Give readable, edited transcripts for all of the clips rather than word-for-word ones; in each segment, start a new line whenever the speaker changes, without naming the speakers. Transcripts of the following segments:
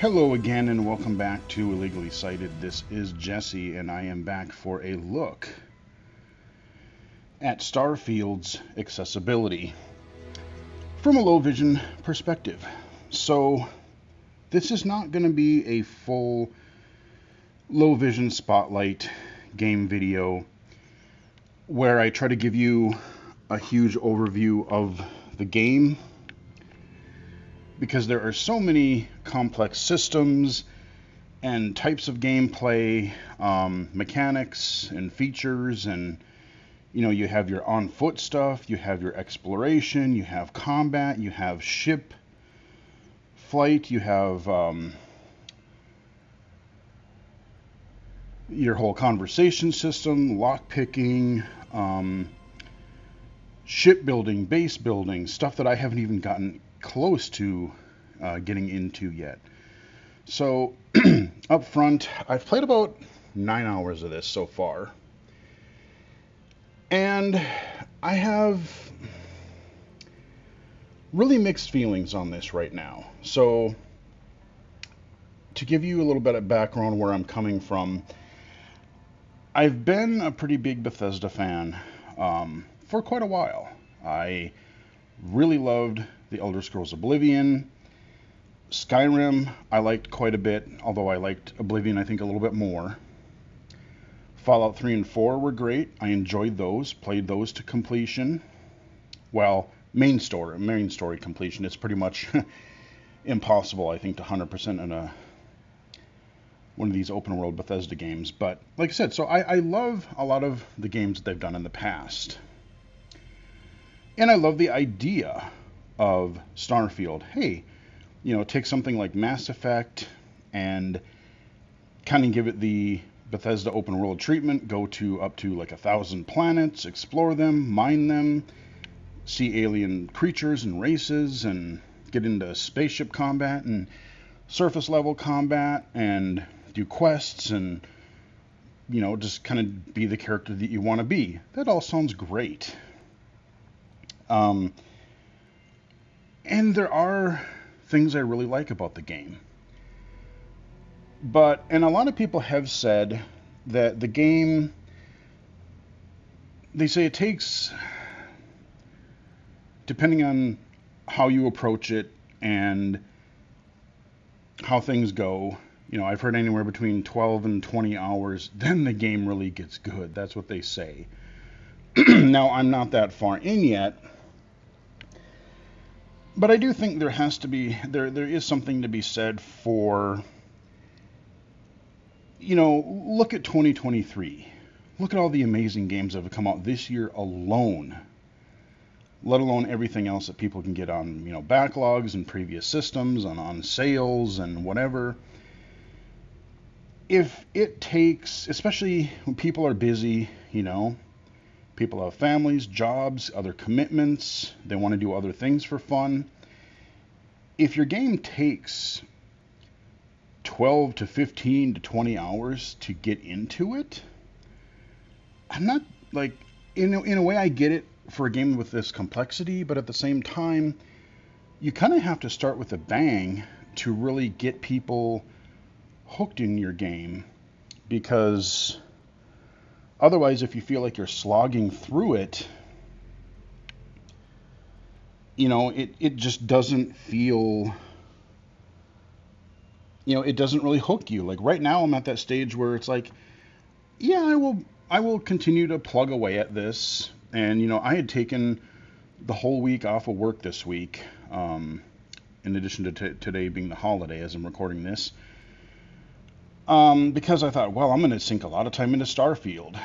Hello again, and welcome back to Illegally Cited. This is Jesse, and I am back for a look at Starfield's accessibility from a low vision perspective. So, this is not going to be a full low vision spotlight game video where I try to give you a huge overview of the game, because there are so many complex systems and types of gameplay, mechanics and features, and you have your on foot stuff, you have your exploration, you have combat, you have ship flight, you have your whole conversation system, lockpicking, shipbuilding, base building, stuff that I haven't even gotten close to getting into yet. So up front, I've played about 9 hours of this so far, and I have really mixed feelings on this right now. So to give you a little bit of background where I'm coming from, I've been a pretty big Bethesda fan for quite a while. I really loved The Elder Scrolls Oblivion. Skyrim I liked quite a bit, although I liked Oblivion I think a little bit more. Fallout 3 and 4 were great. I enjoyed those, played those to completion. Well, main story completion. It's pretty much impossible, I think, to 100% in one of these open world Bethesda games. But like I said, so I love a lot of the games that they've done in the past. And I love the idea of Starfield. Hey, take something like Mass Effect and kind of give it the Bethesda open world treatment, go to up to like 1,000 planets, explore them, mine them, see alien creatures and races, and get into spaceship combat and surface level combat and do quests and, just kind of be the character that you want to be. That all sounds great. And there are things I really like about the game. And a lot of people have said that the game, they say it takes, depending on how you approach it and how things go, I've heard anywhere between 12 and 20 hours, then the game really gets good. That's what they say. Now, I'm not that far in yet, but I do think there is something to be said for, look at 2023. Look at all the amazing games that have come out this year alone, let alone everything else that people can get on, backlogs and previous systems, on sales and whatever. If it takes, especially when people are busy, people have families, jobs, other commitments, they want to do other things for fun. If your game takes 12 to 15 to 20 hours to get into it, I'm not, like, in a way I get it for a game with this complexity, but at the same time, you kind of have to start with a bang to really get people hooked in your game, because otherwise, if you feel like you're slogging through it, it just doesn't feel, it doesn't really hook you. Like right now, I'm at that stage where it's like, yeah, I will continue to plug away at this. And, I had taken the whole week off of work this week, in addition to today being the holiday as I'm recording this, because I thought, well, I'm going to sink a lot of time into Starfield,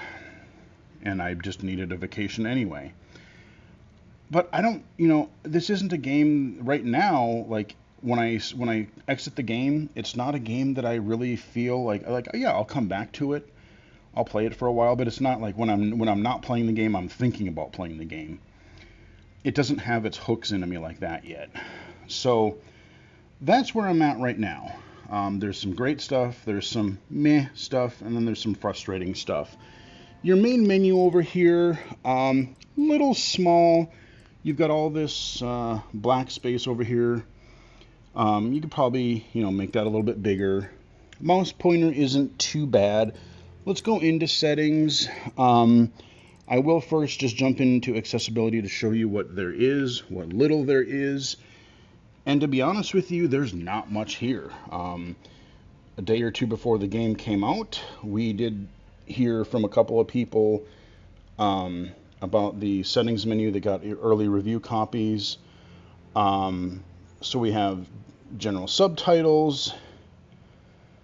and I just needed a vacation anyway. But I don't, this isn't a game right now, like, when I exit the game, it's not a game that I really feel like, yeah, I'll come back to it. I'll play it for a while, but it's not like when I'm not playing the game, I'm thinking about playing the game. It doesn't have its hooks into me like that yet. So that's where I'm at right now. There's some great stuff, there's some meh stuff, and then there's some frustrating stuff. Your main menu over here, little small. You've got all this black space over here. You could probably, make that a little bit bigger. Mouse pointer isn't too bad. Let's go into settings. I will first just jump into accessibility to show you what there is, what little there is. And to be honest with you, there's not much here. A day or two before the game came out, we did hear from a couple of people about the settings menu. They got early review copies. So we have general subtitles,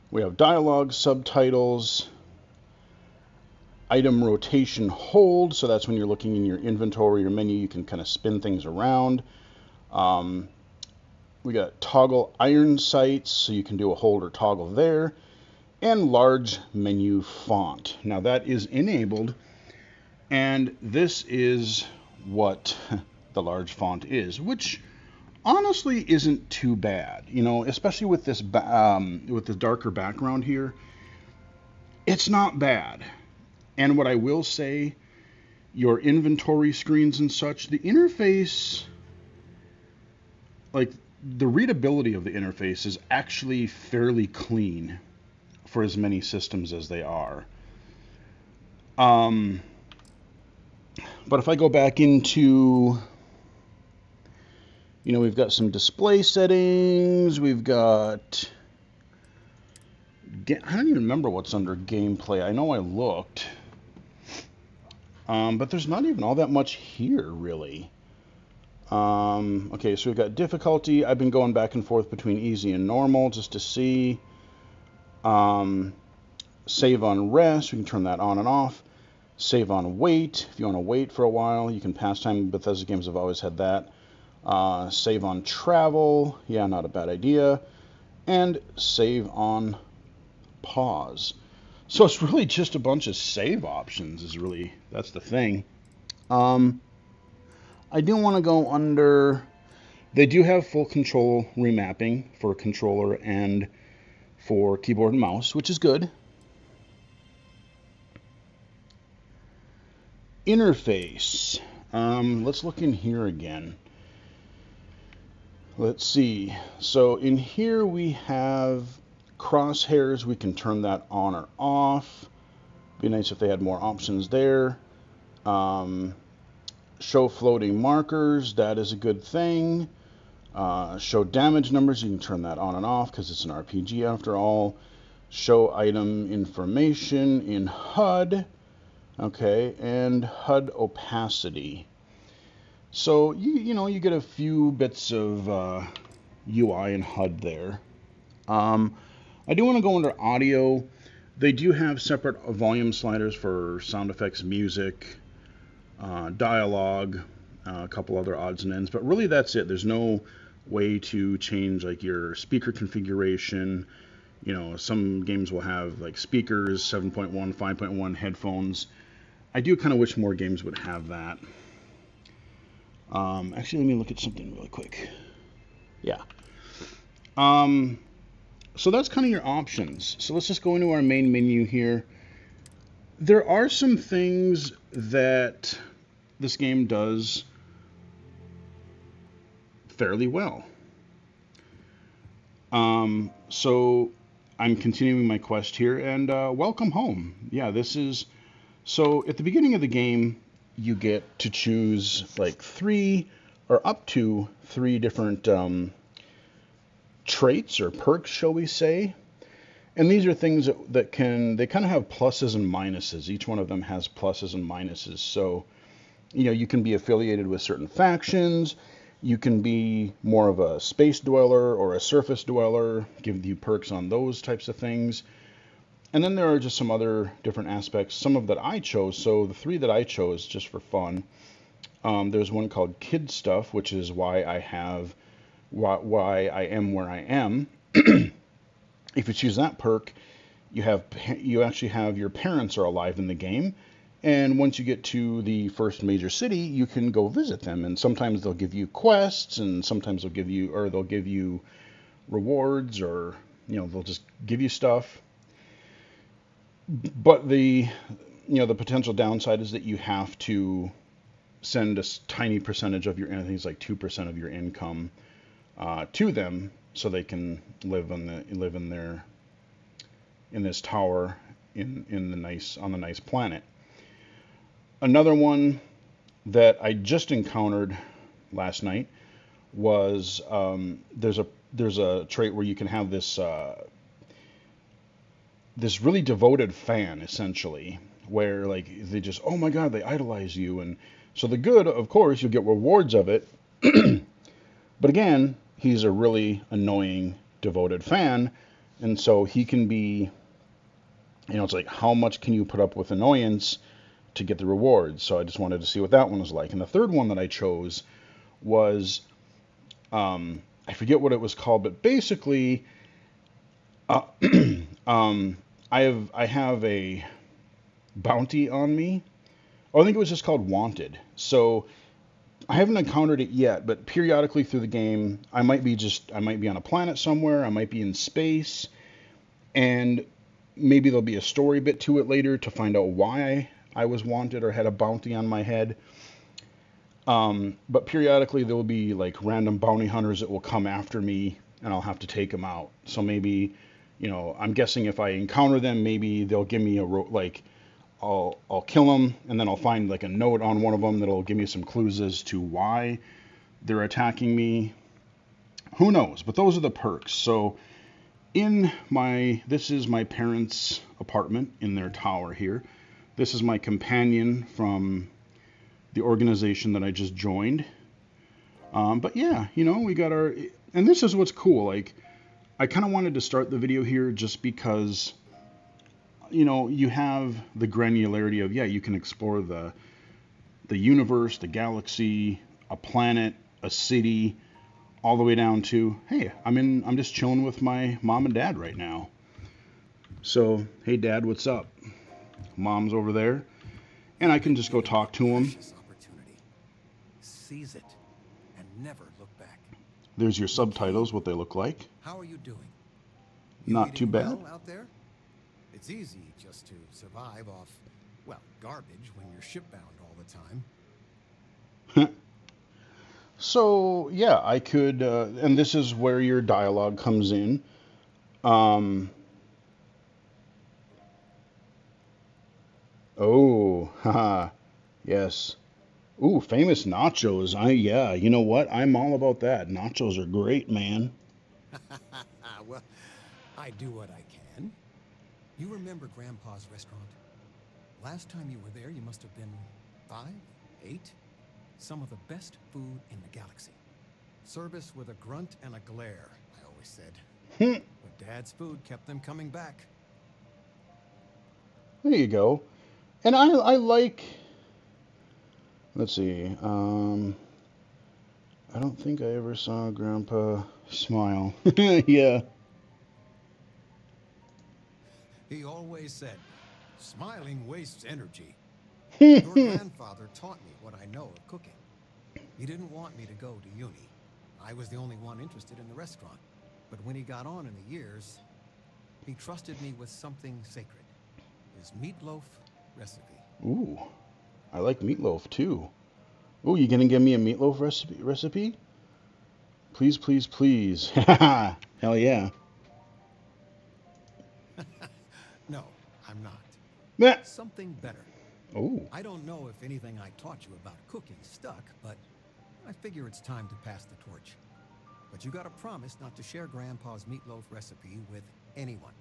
we have dialogue subtitles, item rotation hold, so that's when you're looking in your inventory or menu, you can kind of spin things around. We got toggle iron sights, so you can do a hold or toggle there, and large menu font. Now that is enabled, and this is what the large font is, which honestly isn't too bad, especially with this with the darker background here. It's not bad. And what I will say, your inventory screens and such, the interface, like the readability of the interface is actually fairly clean for as many systems as they are. But if I go back into, we've got some display settings, we've got, I don't even remember what's under gameplay. I know I looked, but there's not even all that much here, really. Okay, so we've got difficulty. I've been going back and forth between easy and normal just to see. Save on rest, we can turn that on and off. Save on wait, if you want to wait for a while, you can pass time. Bethesda games have always had that. Save on travel, yeah, not a bad idea. And save on pause. So it's really just a bunch of save options that's the thing. I do want to go under, they do have full control remapping for controller and for keyboard and mouse, which is good. Interface. Let's look in here again. Let's see. So in here we have crosshairs. We can turn that on or off. Be nice if they had more options there. Show floating markers. That is a good thing. Show damage numbers. You can turn that on and off because it's an RPG after all. Show item information in HUD. Okay, and HUD opacity. So you get a few bits of UI and HUD there. I do want to go under audio. They do have separate volume sliders for sound effects, music, dialogue, a couple other odds and ends, but really that's it. There's no way to change like your speaker configuration. Some games will have like speakers, 7.1, 5.1, headphones. I do kind of wish more games would have that. Actually, let me look at something really quick. Yeah. So that's kind of your options. So let's just go into our main menu here. There are some things that this game does fairly well. So I'm continuing my quest here, and welcome home. Yeah, this is... So at the beginning of the game, you get to choose like 3 or up to 3 different traits or perks, shall we say. And these are things that they kind of have pluses and minuses. Each one of them has pluses and minuses. So, you can be affiliated with certain factions. You can be more of a space dweller or a surface dweller, give you perks on those types of things. And then there are just some other different aspects, some of that I chose. So the 3 that I chose just for fun, there's one called Kid Stuff, which is why I am where I am. If you choose that perk, you actually have your parents are alive in the game, and once you get to the first major city, you can go visit them. And sometimes they'll give you quests, and sometimes they'll give you rewards, or they'll just give you stuff. But the potential downside is that you have to send a tiny percentage of your, I think it's like 2% of your income to them so they can live in this tower in the nice on the nice planet. Another one that I just encountered last night was there's a trait where you can have this really devoted fan essentially, where like they just, oh my god, they idolize you. And so the good, of course, you'll get rewards of it. But again, he's a really annoying devoted fan, and so he can be, it's like how much can you put up with annoyance to get the rewards. So I just wanted to see what that one was like. And the third one that I chose was, I forget what it was called, but basically, uh, I have a bounty on me. Oh, I think it was just called Wanted. So I haven't encountered it yet, but periodically through the game, I might be on a planet somewhere, I might be in space, and maybe there'll be a story bit to it later to find out why I was wanted or had a bounty on my head. But periodically there will be like random bounty hunters that will come after me, and I'll have to take them out. So maybe, I'm guessing if I encounter them, maybe they'll give me like I'll kill them, and then I'll find like a note on one of them that'll give me some clues as to why they're attacking me. Who knows? But those are the perks. So this is my parents' apartment in their tower here. This is my companion from the organization that I just joined. But yeah, we got and this is what's cool. Like, I kind of wanted to start the video here just because, you have the granularity of, yeah, you can explore the universe, the galaxy, a planet, a city, all the way down to, hey, I'm just chilling with my mom and dad right now. So, hey dad, what's up? Mom's over there, and I can just go talk to him.
Seize it and never look back.
There's your subtitles, what they look like.
How are you doing?
Not too bad.
Well out there? It's easy just to survive off, well, garbage when you're shipbound all the time.
So, yeah, I could, and this is where your dialogue comes in. Oh, haha, yes. Ooh, famous nachos. Yeah, you know what? I'm all about that. Nachos are great, man.
Well, I do what I can. You remember Grandpa's restaurant? Last time you were there, you must have been 5, 8. Some of the best food in the galaxy. Service with a grunt and a glare, I always said. But Dad's food kept them coming back.
There you go. And I like, let's see, I don't think I ever saw Grandpa smile. Yeah.
He always said, smiling wastes energy. Your grandfather taught me what I know of cooking. He didn't want me to go to uni. I was the only one interested in the restaurant. But when he got on in the years, he trusted me with something sacred. His meatloaf recipe.
Ooh, I like meatloaf too. Ooh, you gonna give me a meatloaf recipe? Please, please, please. Hell yeah.
No, I'm not.
Meh.
Something better.
Oh.
I don't know if anything I taught you about cooking stuck, but I figure it's time to pass the torch. But you gotta promise not to share Grandpa's meatloaf recipe with anyone.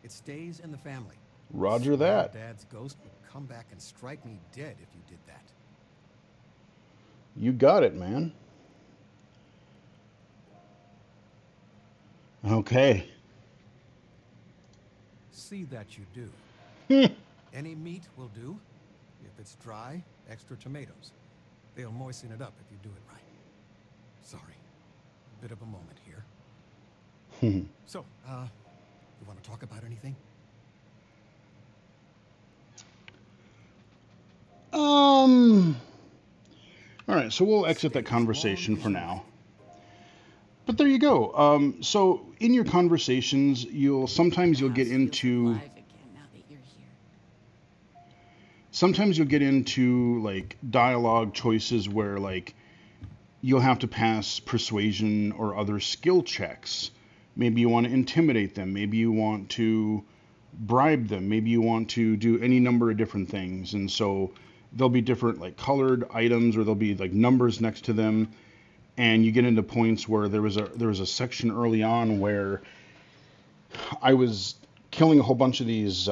It stays in the family.
Roger that.
Dad's ghost would come back and strike me dead if you did that.
You got it, man. Okay.
See that you do. Any meat will do. If it's dry, extra tomatoes. They'll moisten it up if you do it right. Sorry. Bit of a moment here. So, you want to talk about anything?
All right, so we'll exit that conversation for now. But there you go. So in your conversations, sometimes you'll get into like dialogue choices where like you'll have to pass persuasion or other skill checks Maybe you want to intimidate them. Maybe you want to bribe them. Maybe you want to do any number of different things. And so there'll be different like colored items, or there'll be like numbers next to them. And you get into points where there was a section early on where I was killing a whole bunch of these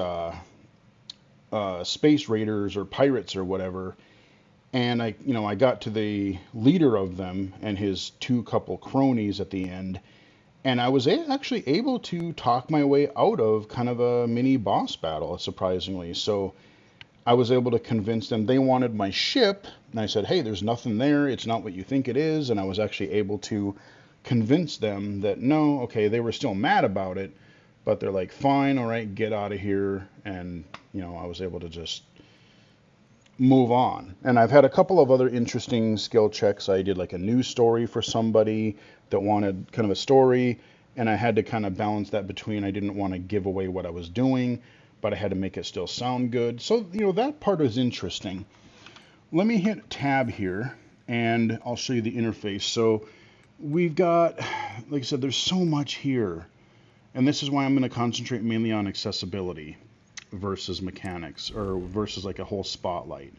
space raiders or pirates or whatever, and I got to the leader of them and his two couple cronies at the end, and I was actually able to talk my way out of kind of a mini boss battle, surprisingly. So I was able to convince them they wanted my ship, and I said, hey, there's nothing there. It's not what you think it is. And I was actually able to convince them that no, okay, they were still mad about it, but they're like, fine, all right, get out of here. And, I was able to just move on. And I've had a couple of other interesting skill checks. I did like a news story for somebody that wanted kind of a story, and I had to kind of balance that between I didn't want to give away what I was doing, but I had to make it still sound good. So, that part was interesting. Let me hit tab here, and I'll show you the interface. So we've got, like I said, there's so much here. And this is why I'm going to concentrate mainly on accessibility versus mechanics, or versus like a whole spotlight.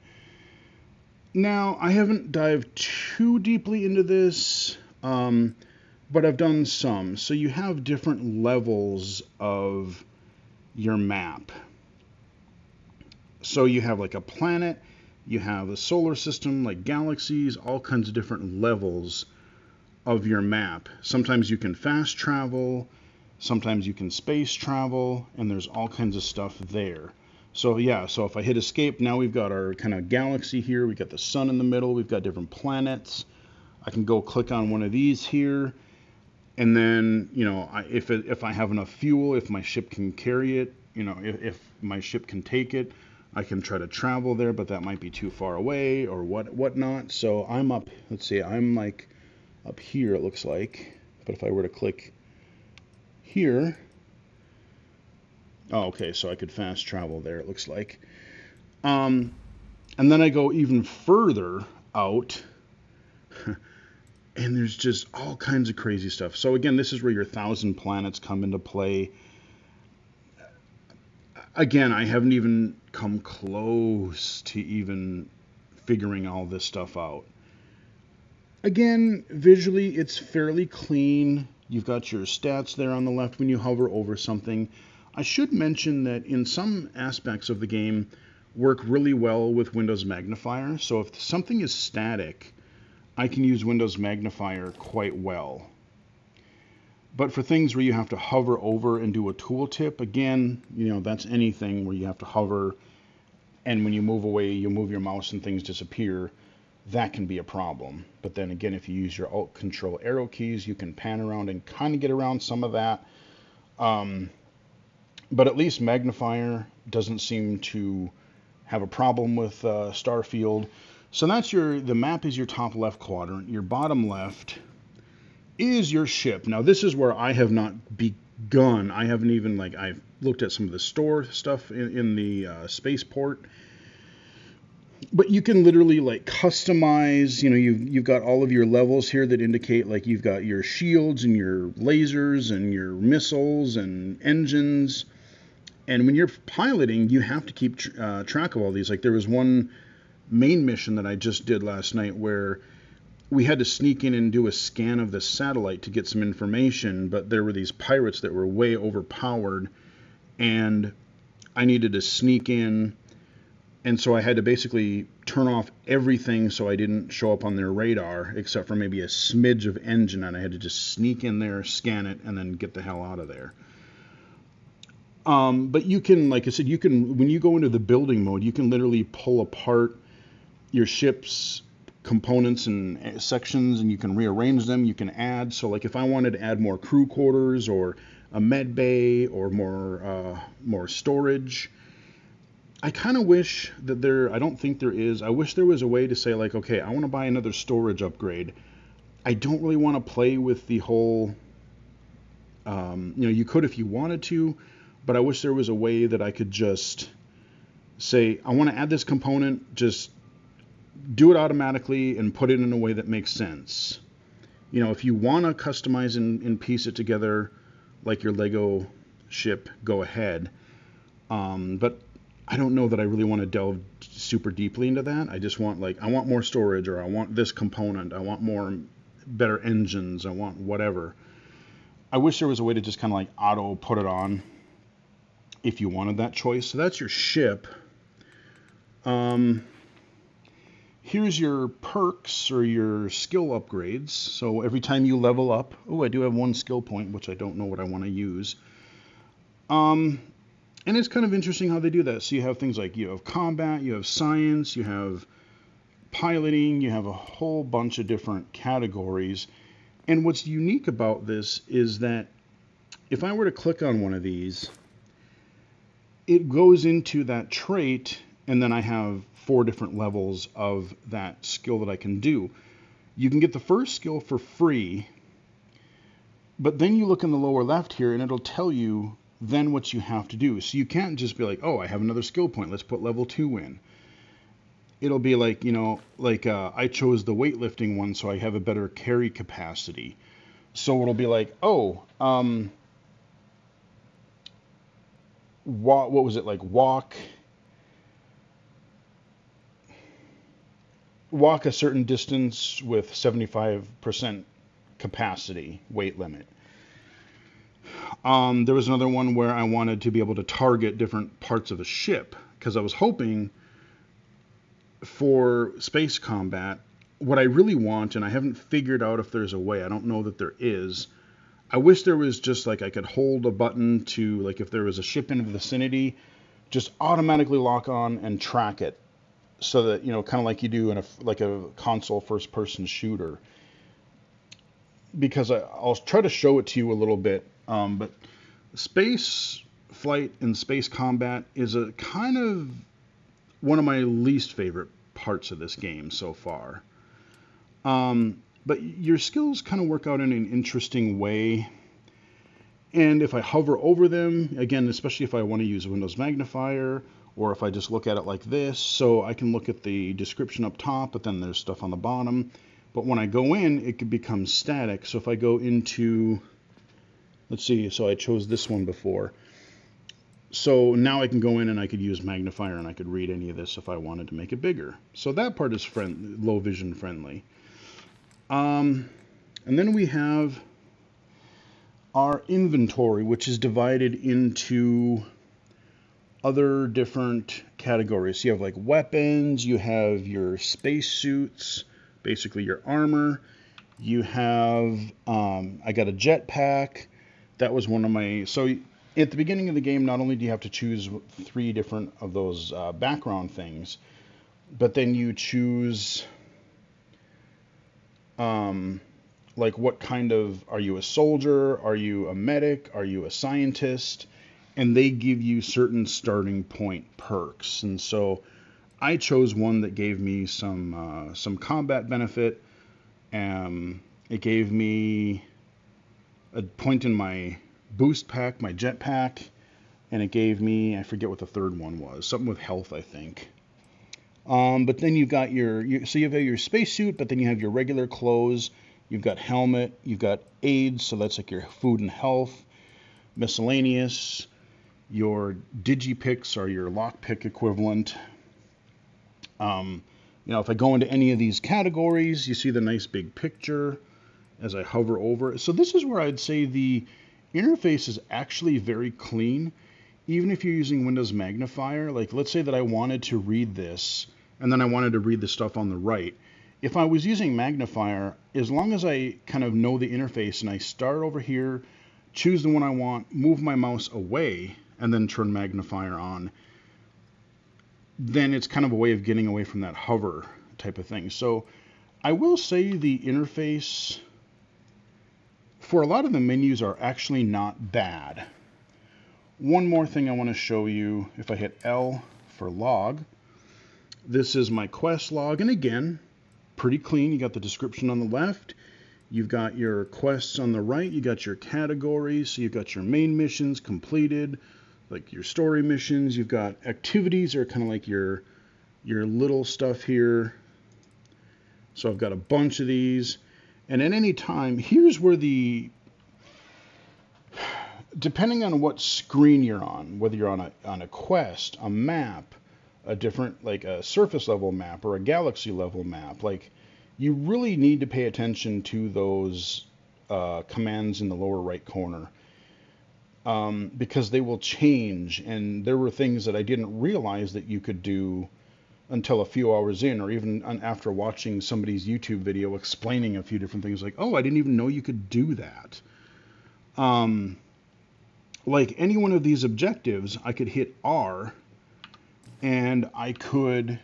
Now, I haven't dived too deeply into this, but I've done some. So you have different levels of your map. So you have like a planet, you have a solar system, like galaxies, all kinds of different levels of your map. Sometimes you can fast travel, sometimes you can space travel, and there's all kinds of stuff there. So yeah, so if I hit escape, now we've got our kind of galaxy here, we've got the sun in the middle, we've got different planets. I can go click on one of these here, and then, if I have enough fuel, if my ship can carry it, if my ship can take it, I can try to travel there, but that might be too far away or whatnot. So I'm up, let's see, I'm like up here, it looks like. But if I were to click here, oh, okay, so I could fast travel there, it looks like. And then I go even further out, and there's just all kinds of crazy stuff. So again, this is where your 1,000 planets come into play. Again, I haven't even come close to even figuring all this stuff out. Again, visually, it's fairly clean. You've got your stats there on the left when you hover over something. I should mention that in some aspects of the game work really well with Windows Magnifier. So if something is static, I can use Windows Magnifier quite well. But for things where you have to hover over and do a tooltip, again, that's anything where you have to hover, and when you move away, you move your mouse and things disappear. That can be a problem. But then again, if you use your Alt Control arrow keys, you can pan around and kind of get around some of that. But at least Magnifier doesn't seem to have a problem with Starfield. So that's the map is your top left quadrant. Your bottom left is your ship. Now this is where I have not begun. I haven't even I've looked at some of the store stuff in the spaceport. But you can literally customize, you've got all of your levels here that indicate you've got your shields and your lasers and your missiles and engines. And when you're piloting, you have to keep track of all these. There was one main mission that I just did last night where we had to sneak in and do a scan of the satellite to get some information, but there were these pirates that were way overpowered, and I needed to sneak in, and so I had to basically turn off everything so I didn't show up on their radar, except for maybe a smidge of engine, and I had to just sneak in there, scan it, and then get the hell out of there. But you can, like I said, when you go into the building mode, you can literally pull apart your ship's components and sections, and you can rearrange them. You can add, so if I wanted to add more crew quarters or a med bay or more storage, I kind of wish that I don't think there is, I wish there was a way to say okay, I want to buy another storage upgrade. I don't really want to play with the whole, you could if you wanted to, but I wish there was a way that I could just say, I want to add this component, just do it automatically and put it in a way that makes sense. If you want to customize and piece it together, like your Lego ship, go ahead. But I don't know that I really want to delve super deeply into that. I just want, like, I want more storage, or I want this component, I want better engines, I want whatever. I wish there was a way to just kind of like auto put it on if you wanted that choice. So that's your ship. Here's your perks or your skill upgrades. So every time you level up, oh, I do have one skill point, which I don't know what I want to use. And it's kind of interesting how they do that. So you have things like, you have combat, you have science, you have piloting, you have a whole bunch of different categories. And what's unique about this is that if I were to click on one of these, it goes into that trait, and then I have 4 different levels of that skill that I can do. You can get the first skill for free, but then you look in the lower left here and it'll tell you then what you have to do. So you can't just be like, oh, I have another skill point, let's put level 2 in. It'll be like, I chose the weightlifting one, so I have a better carry capacity. So it'll be like, oh, what was it, like walk a certain distance with 75% capacity weight limit. There was another one where I wanted to be able to target different parts of the ship, because I was hoping for space combat, what I really want, and I haven't figured out if there's a way, I don't know that there is, I wish there was just like I could hold a button to, like, if there was a ship in the vicinity, just automatically lock on and track it, so that, kind of like you do in a console first person shooter. Because I'll try to show it to you a little bit, but space flight and space combat is a kind of one of my least favorite parts of this game so far. But your skills kind of work out in an interesting way. And if I hover over them, again, especially if I want to use a Windows magnifier, or if I just look at it like this, so I can look at the description up top, but then there's stuff on the bottom. But when I go in, it could become static. So if I go into, let's see, so I chose this one before. So now I can go in and I could use magnifier and I could read any of this if I wanted to make it bigger. So that part is low vision friendly. And then we have our inventory, which is divided into other different categories. So you have like weapons, you have your space suits, basically your armor. You have, I got a jetpack. That was one of my, so at the beginning of the game, not only do you have to choose 3 different of those background things, but then you choose, like, what kind of, are you a soldier? Are you a medic? Are you a scientist? And they give you certain starting point perks. And so I chose one that gave me some combat benefit. It gave me a point in my boost pack, my jet pack, and it gave me, I forget what the third one was, something with health, I think. But then you've got so you have your spacesuit, but then you have your regular clothes, you've got helmet, you've got aids, so that's like your food and health, miscellaneous, your digipicks are your lockpick equivalent. If I go into any of these categories, you see the nice big picture as I hover over it. So this is where I'd say the interface is actually very clean, even if you're using Windows magnifier. Like, let's say that I wanted to read this, and then I wanted to read the stuff on the right. If I was using magnifier, as long as I kind of know the interface and I start over here, choose the one I want, move my mouse away, and then turn magnifier on, then it's kind of a way of getting away from that hover type of thing. So I will say the interface for a lot of the menus are actually not bad. One more thing I want to show you, if I hit L for log, this is my quest log, and again, pretty clean. You got the description on the left, you've got your quests on the right, you got your categories, so you've got your main missions completed, like your story missions, you've got activities are kind of like your little stuff here. So I've got a bunch of these, and at any time, here's where the depending on what screen you're on, whether you're on a quest, a map, a different like a surface level map or a galaxy level map, like you really need to pay attention to those commands in the lower right corner, because they will change. And there were things that I didn't realize that you could do until a few hours in, or even after watching somebody's YouTube video explaining a few different things. Like, oh, I didn't even know you could do that. Um, like any one of these objectives, I could hit R, and I could,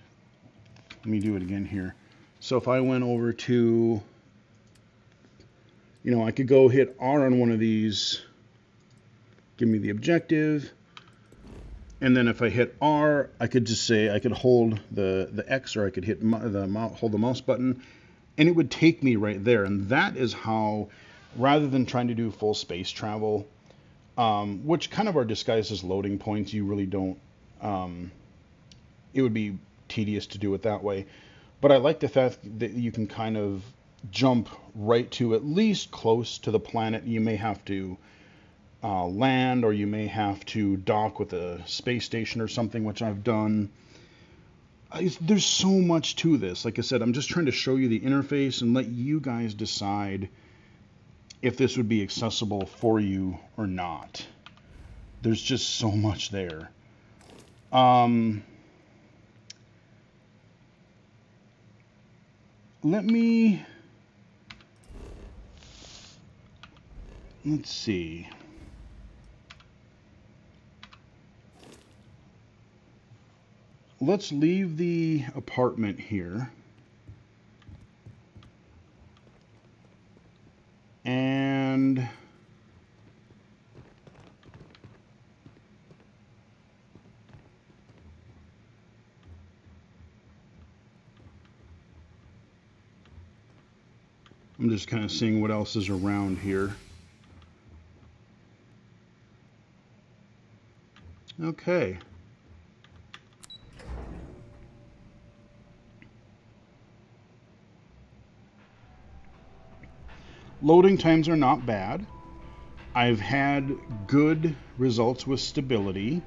let me do it again here. So if I went over to, I could go hit R on one of these, give me the objective. And then if I hit R, I could just say, I could hold the X, or I could hold the mouse button, and it would take me right there. And that is how, rather than trying to do full space travel, which kind of are disguised as loading points, you really don't, it would be tedious to do it that way. But I like the fact that you can kind of jump right to at least close to the planet. You may have to land, or you may have to dock with a space station or something, which I've done. There's so much to this. Like I said, I'm just trying to show you the interface and let you guys decide if this would be accessible for you or not. There's just so much there. Let's see. Let's leave the apartment here. And I'm just kind of seeing what else is around here. Okay. Loading times are not bad. I've had good results with stability.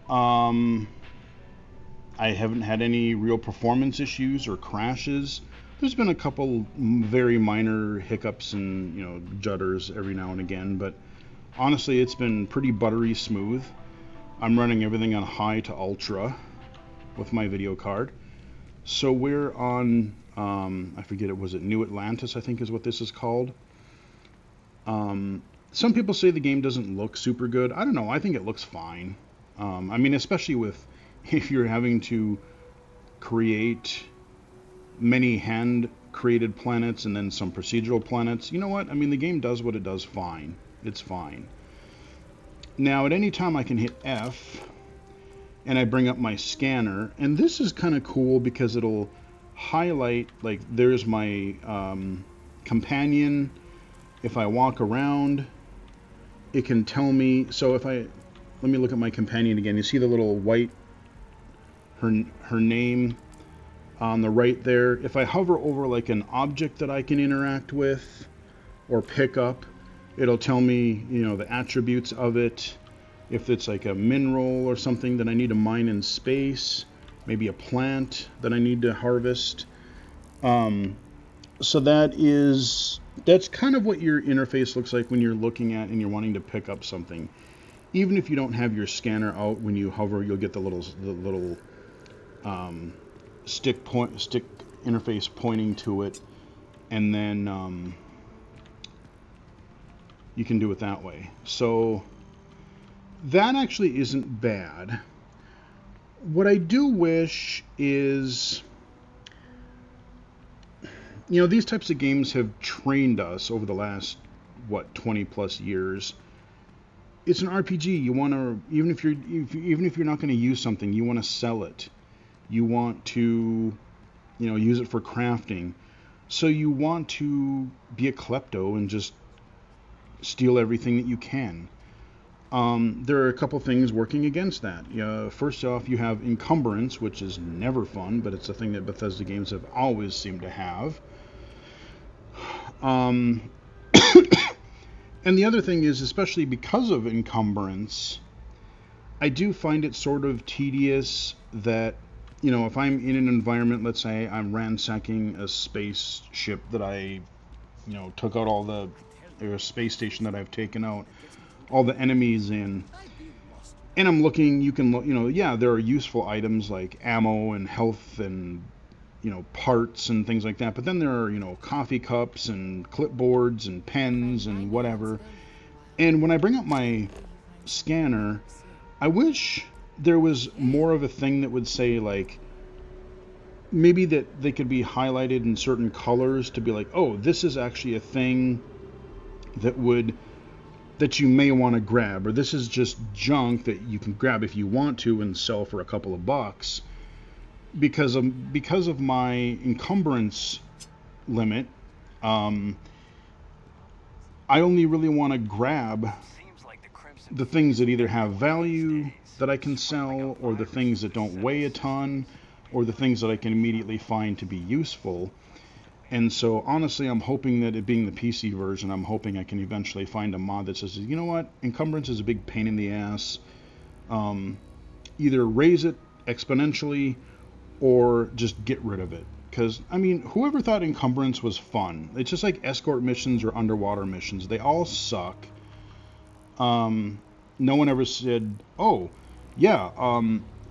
I haven't had any real performance issues or crashes. There's been a couple very minor hiccups and judders every now and again, but honestly, it's been pretty buttery smooth. I'm running everything on high to ultra with my video card. So we're on, I forget it, was it New Atlantis, I think is what this is called. Some people say the game doesn't look super good. I don't know, I think it looks fine. I mean, especially if you're having to create many hand-created planets and then some procedural planets. You know what? I mean, the game does what it does fine. It's fine. Now, at any time I can hit F, and I bring up my scanner, and this is kind of cool because it'll highlight, like, there's my companion. If I walk around, it can tell me. So let me look at my companion again. You see the little white, her name on the right there. If I hover over like an object that I can interact with or pick up, it'll tell me, the attributes of it. If it's like a mineral or something that I need to mine in space, maybe a plant that I need to harvest. So that's kind of what your interface looks like when you're looking at and you're wanting to pick up something. Even if you don't have your scanner out, when you hover, you'll get the little stick interface pointing to it, and then you can do it that way. So that actually isn't bad. What I do wish is, these types of games have trained us over the last 20 plus years. It's an RPG. You want to, even if you're not going to use something, you want to sell it. You want to, use it for crafting. So you want to be a klepto and just steal everything that you can. There are a couple things working against that. First off, you have encumbrance, which is never fun, but it's a thing that Bethesda games have always seemed to have. And And the other thing is, especially because of encumbrance, I do find it sort of tedious that, you know, if I'm in an environment, let's say I'm ransacking a spaceship that I, you know, took out all the, or a space station that I've taken out all the enemies in, and I'm looking, you can look, you know, yeah, there are useful items like ammo and health and, you know, parts and things like that, but then there are, you know, coffee cups and clipboards and pens and whatever. And when I bring up my scanner, I wish there was more of a thing that would say, like, maybe that they could be highlighted in certain colors to be like, oh, this is actually a thing that would, that you may want to grab, or this is just junk that you can grab if you want to and sell for a couple of bucks. Because of my encumbrance limit, I only really want to grab the things that either have value that I can sell, or the things that don't weigh a ton, or the things that I can immediately find to be useful. And so honestly, I'm hoping that it being the PC version, I'm hoping I can eventually find a mod that says, you know what, encumbrance is a big pain in the ass. Either raise it exponentially or just get rid of it. Because, I mean, whoever thought encumbrance was fun? It's just like escort missions or underwater missions. They all suck. No one ever said, oh, yeah,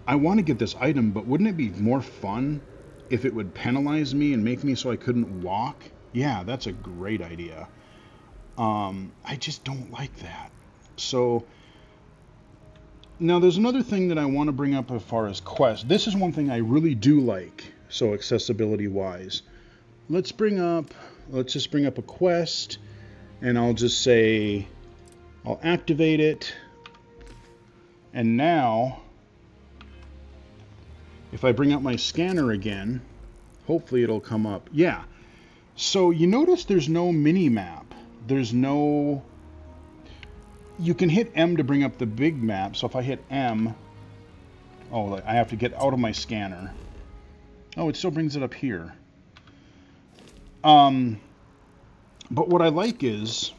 I want to get this item, but wouldn't it be more fun if it would penalize me and make me so I couldn't walk? Yeah, that's a great idea. I just don't like that. So, now there's another thing that I want to bring up as far as quests. This is one thing I really do like, so accessibility-wise. Let's just bring up a quest, and I'll just say, I'll activate it, and now, if I bring up my scanner again, hopefully it'll come up. Yeah, so you notice there's no mini-map. There's no... You can hit M to bring up the big map, so if I hit M... Oh, I have to get out of my scanner. Oh, it still brings it up here. But what I like is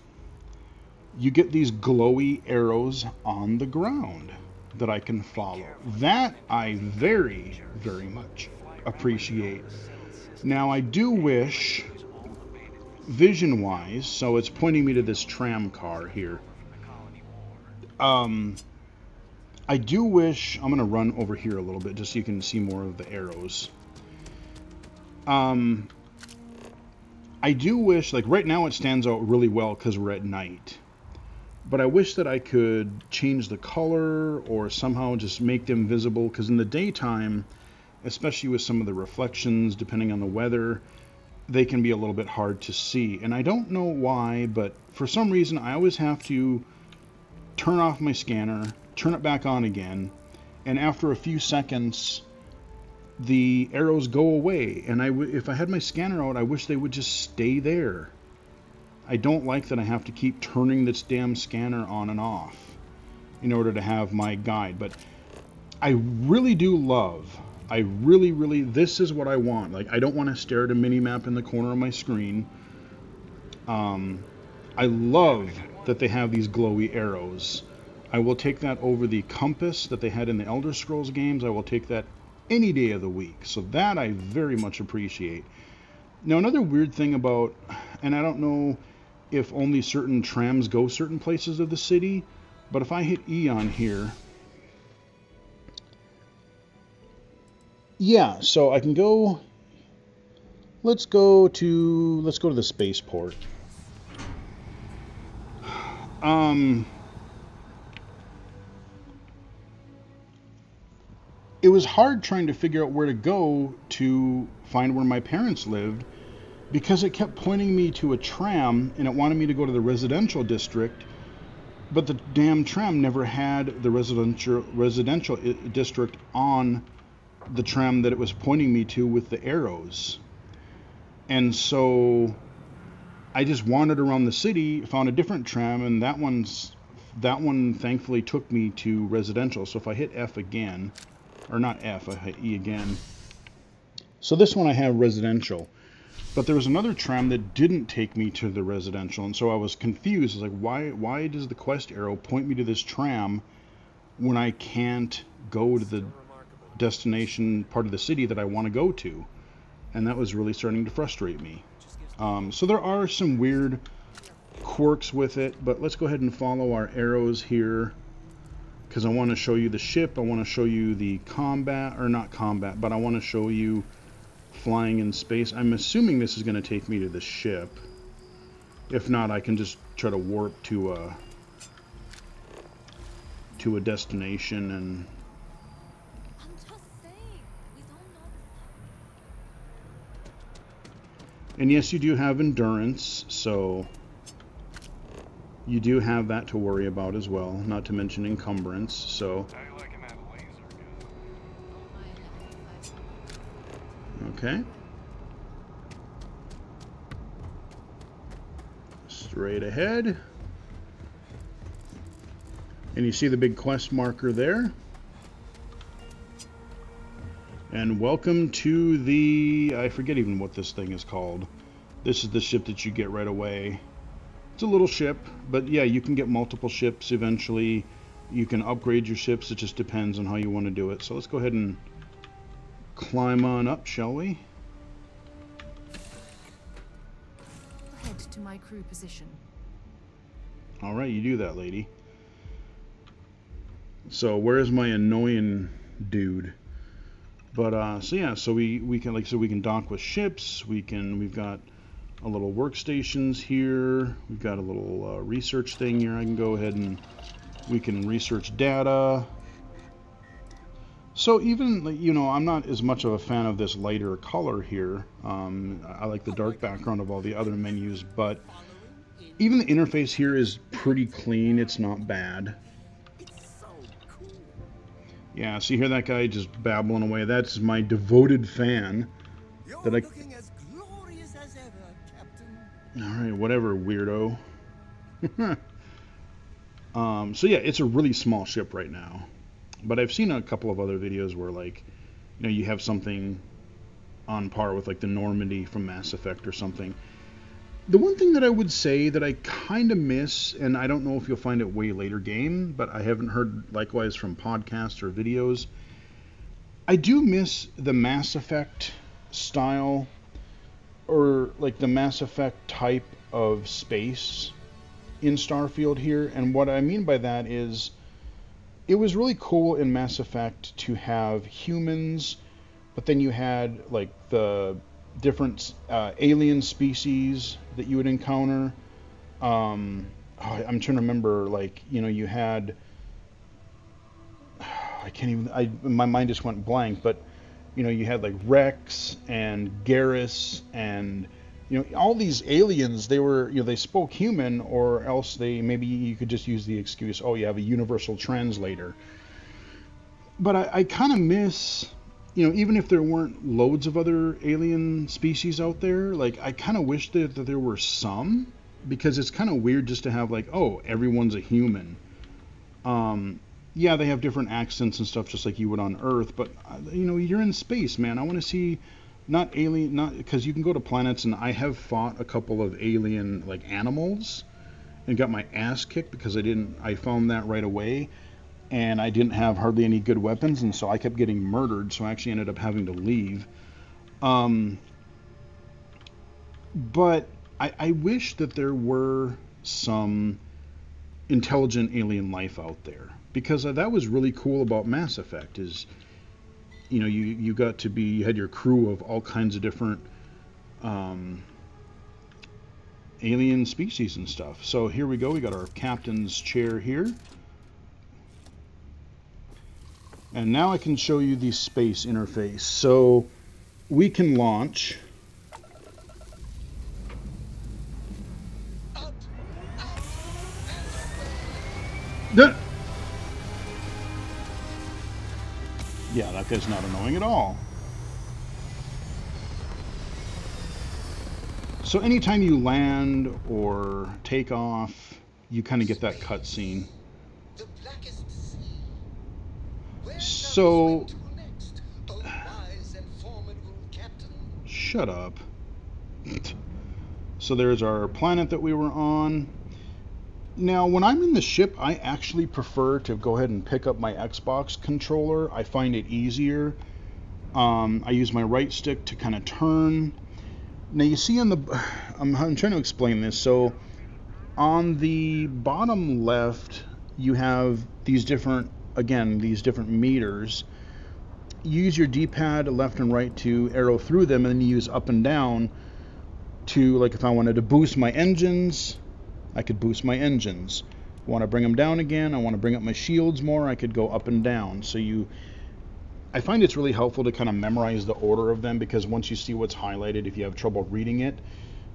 you get these glowy arrows on the ground that I can follow. That I very, very much appreciate. Now, I do wish, vision-wise, so it's pointing me to this tram car here. I do wish, I'm going to run over here a little bit just so you can see more of the arrows. I do wish, like right now it stands out really well because we're at night. But I wish that I could change the color or somehow just make them visible, because in the daytime, especially with some of the reflections, depending on the weather, they can be a little bit hard to see. And I don't know why, but for some reason I always have to turn off my scanner, turn it back on again, and after a few seconds the arrows go away. And if I had my scanner out, I wish they would just stay there. I don't like that I have to keep turning this damn scanner on and off in order to have my guide. But I really do love, this is what I want. Like, I don't want to stare at a mini-map in the corner of my screen. I love that they have these glowy arrows. I will take that over the compass that they had in the Elder Scrolls games. I will take that any day of the week. So that I very much appreciate. Now, another weird thing about, and I don't know if only certain trams go certain places of the city, but if I hit E on here, yeah, so I can go, let's go to the spaceport. It was hard trying to figure out where to go to find where my parents lived, because it kept pointing me to a tram and it wanted me to go to the residential district, but the damn tram never had the residential district on the tram that it was pointing me to with the arrows. And so I just wandered around the city, found a different tram, and that one thankfully took me to residential. So if I hit F again, or not F, I hit E again. So this one I have residential. But there was another tram that didn't take me to the residential, and so I was confused. I was like, why does the quest arrow point me to this tram when I can't go to the destination part of the city that I want to go to? And that was really starting to frustrate me. So there are some weird quirks with it, but let's go ahead and follow our arrows here, because I want to show you the ship. I want to show you the combat, or not combat, but I want to show you flying in space. I'm assuming this is going to take me to the ship. If not, I can just try to warp to a destination. And
I'm just saying, we don't know this.
and yes, you do have endurance, so you do have that to worry about as well, not to mention encumbrance. So okay, straight ahead, and you see the big quest marker there. And welcome to the, I forget even what this thing is called. This is the ship that you get right away. It's a little ship, but yeah, you can get multiple ships eventually. You can upgrade your ships. It just depends on how you want to do it. So let's go ahead and climb on up, shall we?
Head to my crew position.
All right, you do that, lady. So where's my annoying dude? But so yeah, so we can, like, so we can dock with ships. We've got a little workstations here. We've got a little research thing here. I can go ahead and we can research data. So even, you know, I'm not as much of a fan of this lighter color here. I like the dark background of all the other menus, but even the interface here is pretty clean. It's not bad. Yeah, so you hear that guy just babbling away. That's my devoted fan.
You're looking as glorious as ever, Captain.
All right, whatever, weirdo. So yeah, it's a really small ship right now. But I've seen a couple of other videos where, like, you know, you have something on par with, like, the Normandy from Mass Effect or something. The one thing that I would say that I kind of miss, and I don't know if you'll find it way later game, but I haven't heard likewise from podcasts or videos, I do miss the Mass Effect style, or like the Mass Effect type of space in Starfield here. And what I mean by that is, it was really cool in Mass Effect to have humans, but then you had like the different alien species that you would encounter. I'm trying to remember, like, you know, you had, I can't even, my mind just went blank, but, you know, you had like Rex and Garrus and, you know, all these aliens. They were, you know, they spoke human, or else they, maybe you could just use the excuse, oh, you have a universal translator. But I kind of miss, you know, even if there weren't loads of other alien species out there, like, I kind of wish that there were some, because it's kind of weird just to have, like, oh, everyone's a human. Yeah, they have different accents and stuff just like you would on Earth, but, you know, you're in space, man. I want to see, not alien, not, because you can go to planets, and I have fought a couple of alien, like, animals and got my ass kicked because I found that right away. And I didn't have hardly any good weapons, and so I kept getting murdered, so I actually ended up having to leave. But I wish that there were some intelligent alien life out there, because that was really cool about Mass Effect, is, you know, you got to be, you had your crew of all kinds of different alien species and stuff. So here we go, we got our captain's chair here. And now I can show you the space interface. So we can launch. Yeah, that guy's not annoying at all. So anytime you land or take off, you kind of get that cutscene. So, shut up. So there's our planet that we were on. Now, when I'm in the ship, I actually prefer to go ahead and pick up my Xbox controller. I find it easier. I use my right stick to kind of turn. Now, you see on the... I'm trying to explain this. So, on the bottom left, you have these different meters. You use your D-pad left and right to arrow through them, and then you use up and down to, like, if I wanted to boost my engines, I could boost my engines. I want to bring them down again, I want to bring up my shields more, I could go up and down. So I find it's really helpful to kind of memorize the order of them, because once you see what's highlighted, if you have trouble reading it,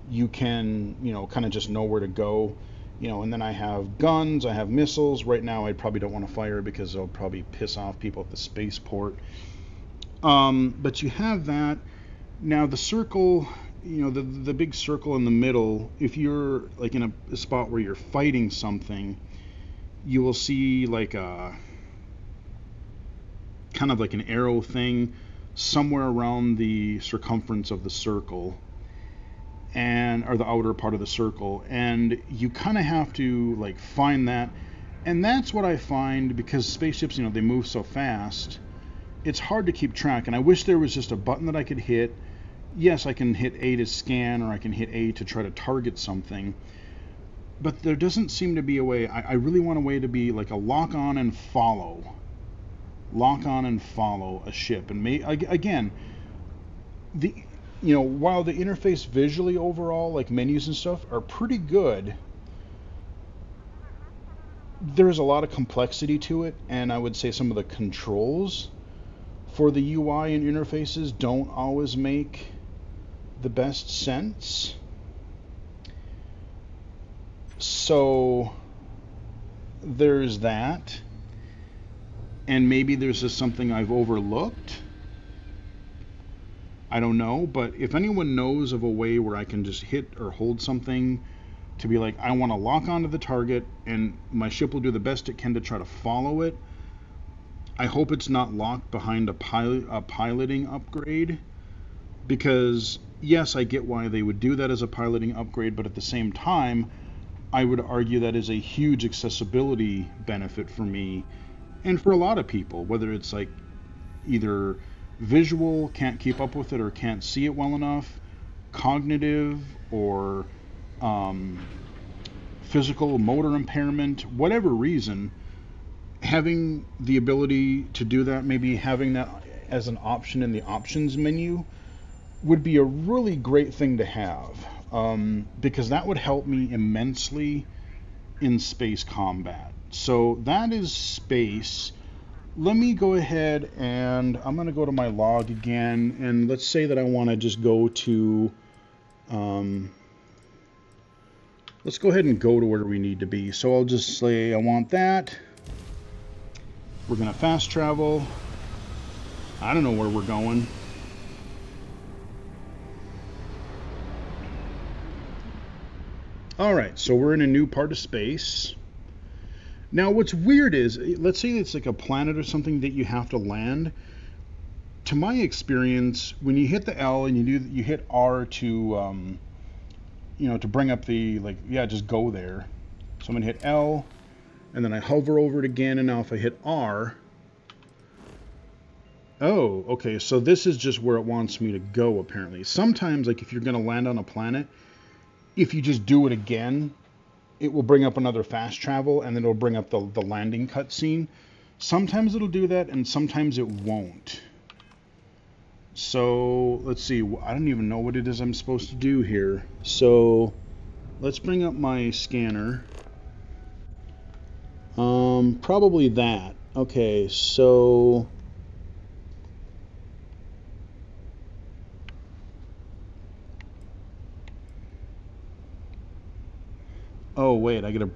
you can, kind of just know where to go. And then I have guns, I have missiles. Right now I probably don't want to fire because it'll probably piss off people at the spaceport. But you have that. Now the circle, the big circle in the middle, if you're like in a spot where you're fighting something, you will see like a kind of like an arrow thing somewhere around the circumference of the circle, or the outer part of the circle, and you kind of have to like find that. And that's what I find, because spaceships, they move so fast, it's hard to keep track. And I wish there was just a button that I could hit. Yes, I can hit A to scan, or I can hit A to try to target something, but there doesn't seem to be a way. I really want a way to be like a lock on and follow a ship. And again, while the interface visually overall, like menus and stuff, are pretty good, there's a lot of complexity to it, and I would say some of the controls for the UI and interfaces don't always make the best sense. So there's that, and maybe there's just something I've overlooked. I don't know, but if anyone knows of a way where I can just hit or hold something to be like, I want to lock onto the target, and my ship will do the best it can to try to follow it. I hope it's not locked behind a piloting upgrade, because yes, I get why they would do that as a piloting upgrade, but at the same time, I would argue that is a huge accessibility benefit for me and for a lot of people, whether it's like either visual, can't keep up with it or can't see it well enough, cognitive, or physical motor impairment, whatever reason. Having the ability to do that, maybe having that as an option in the options menu, would be a really great thing to have, because that would help me immensely in space combat. So that is space. Let me go ahead and I'm going to go to my log again, and let's say that I want to just go to, let's go ahead and go to where we need to be. So I'll just say I want that. We're going to fast travel. I don't know where we're going. Alright, so we're in a new part of space. Now what's weird is, let's say it's like a planet or something that you have to land. To my experience, when you hit the L and you hit R to to bring up the, just go there. So I'm gonna hit L, and then I hover over it again, and now if I hit R, oh, okay, so this is just where it wants me to go apparently. Sometimes, like if you're gonna land on a planet, if you just do it again, it will bring up another fast travel, and then it'll bring up the landing cutscene. Sometimes it'll do that, and sometimes it won't. So let's see. I don't even know what it is I'm supposed to do here. So let's bring up my scanner. Probably that. Okay, so oh wait, I gotta.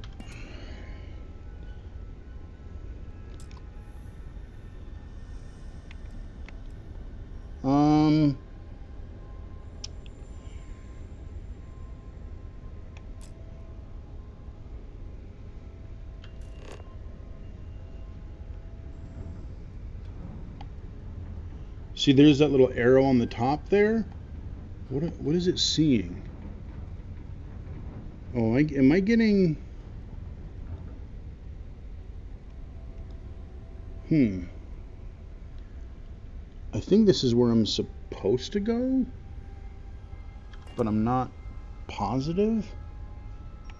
See, there's that little arrow on the top there. What is it seeing? Oh, am I getting... I think this is where I'm supposed to go, but I'm not positive.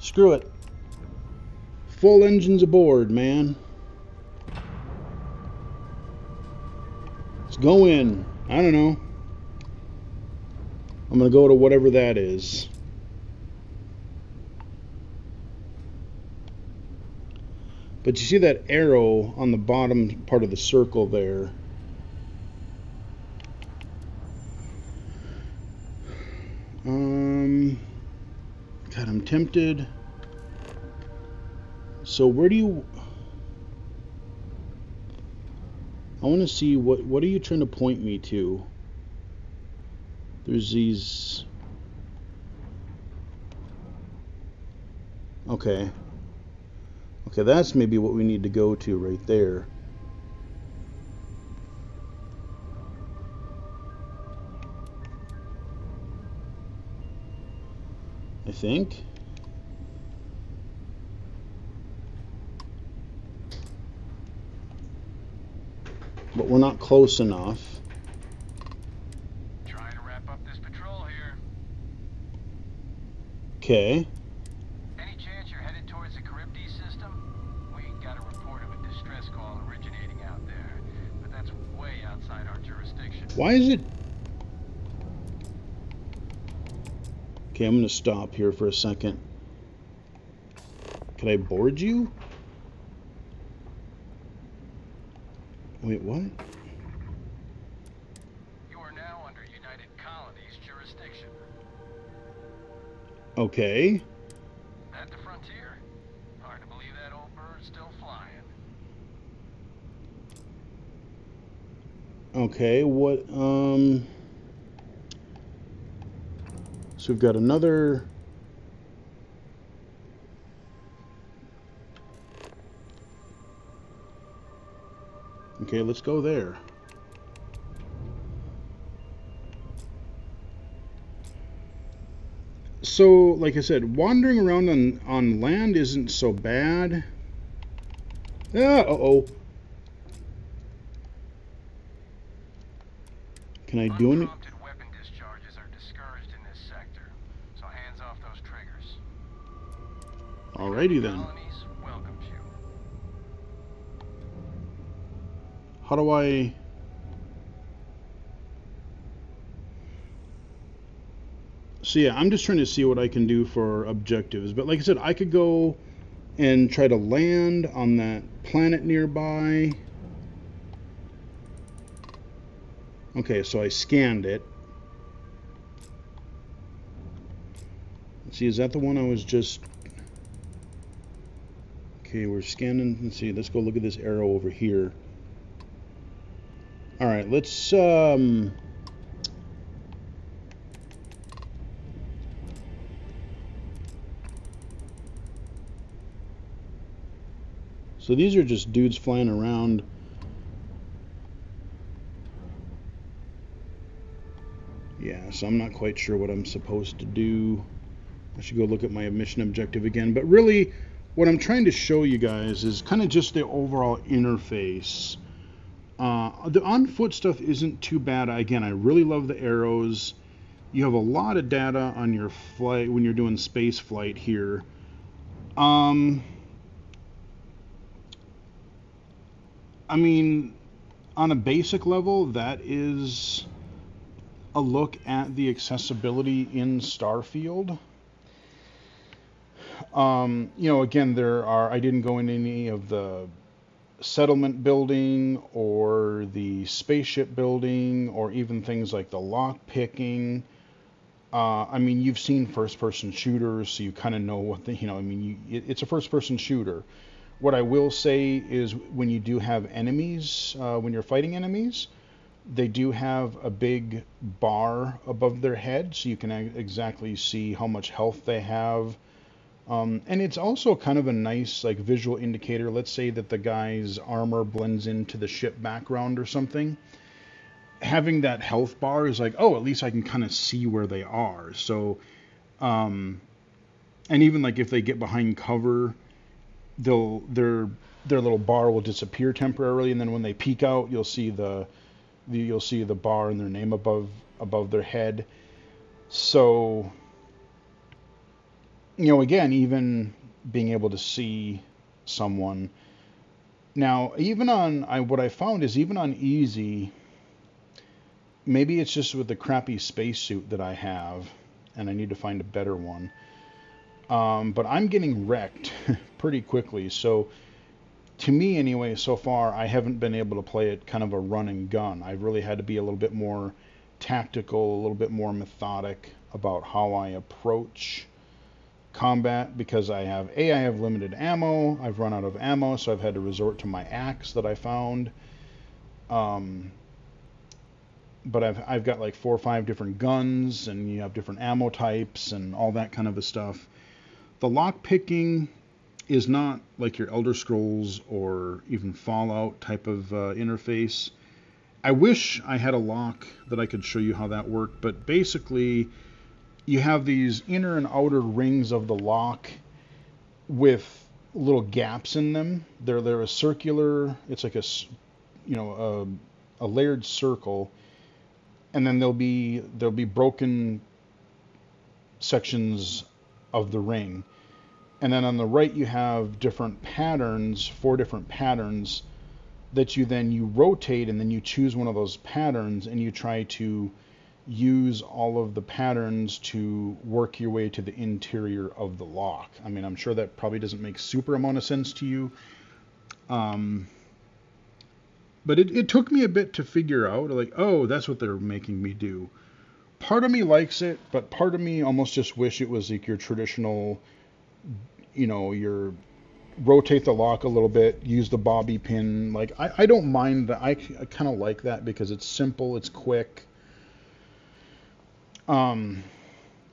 Screw it. Full engines aboard, man. Let's go in. I don't know. I'm going to go to whatever that is. But you see that arrow on the bottom part of the circle there? God, I'm tempted. So where do you... I want to see what are you trying to point me to? There's these... Okay. Okay, that's maybe what we need to go to right there. I think. But we're not close enough.
Trying to wrap up this patrol here.
Okay.
Any chance you're headed towards the Charybdis system? We got a report of a distress call originating out there, but that's way outside our jurisdiction.
Why is it... Okay, I'm going to stop here for a second. Can I board you? Wait, what?
You are now under United Colonies jurisdiction.
Okay.
At the frontier? Hard to believe that old bird's still flying.
Okay, what, So we've got another... Okay, let's go there. So, like I said, wandering around on land isn't so bad. Ah, uh-oh. Can I do any...
Unprompted weapon discharges are discouraged in this sector, so hands off those triggers.
Alrighty then.
Colonies welcomes you.
How do I... So yeah, I'm just trying to see what I can do for objectives. But like I said, I could go and try to land on that planet nearby. Okay, so I scanned it. Let's see, is that the one I was just... Okay, we're scanning. Let's see, let's go look at this arrow over here. Alright, let's... So these are just dudes flying around. Yeah, so I'm not quite sure what I'm supposed to do. I should go look at my mission objective again. But really, what I'm trying to show you guys is kind of just the overall interface. The on-foot stuff isn't too bad. Again, I really love the arrows. You have a lot of data on your flight when you're doing space flight here. I mean, on a basic level, that is a look at the accessibility in Starfield. Again, I didn't go into any of the settlement building or the spaceship building or even things like the lock picking. I mean, you've seen first-person shooters, so you kind of know what it's a first-person shooter. What I will say is when you do have enemies, when you're fighting enemies, they do have a big bar above their head, so you can exactly see how much health they have. And it's also kind of a nice visual indicator. Let's say that the guy's armor blends into the ship background or something. having that health bar is like, oh, at least I can kind of see where they are. So, um, and even like if they get behind cover, they'll their little bar will disappear temporarily, and then when they peek out, you'll see the bar and their name above their head. So, again, even being able to see someone now, even on what I found is even on easy, maybe it's just with the crappy spacesuit that I have, and I need to find a better one. But I'm getting wrecked pretty quickly. So to me anyway, so far, I haven't been able to play it kind of a run and gun. I've really had to be a little bit more tactical, a little bit more methodic about how I approach combat because I have limited ammo. I've run out of ammo, so I've had to resort to my axe that I found. Um, but I've got like 4 or 5 different guns, and you have different ammo types and all that kind of a stuff. The lock picking is not like your Elder Scrolls or even Fallout type of interface. I wish I had a lock that I could show you how that worked, but basically you have these inner and outer rings of the lock with little gaps in them. They're a circular. It's like a layered circle, and then there'll be broken sections of the ring. And then on the right you have different patterns, 4 different patterns that you rotate, and then you choose one of those patterns and you try to use all of the patterns to work your way to the interior of the lock. I mean, I'm sure that probably doesn't make super amount of sense to you. But it took me a bit to figure out, like, oh, that's what they're making me do. Part of me likes it, but part of me almost just wish it was like your traditional, your rotate the lock a little bit, use the bobby pin. Like, I don't mind that. I kind of like that because it's simple, it's quick. But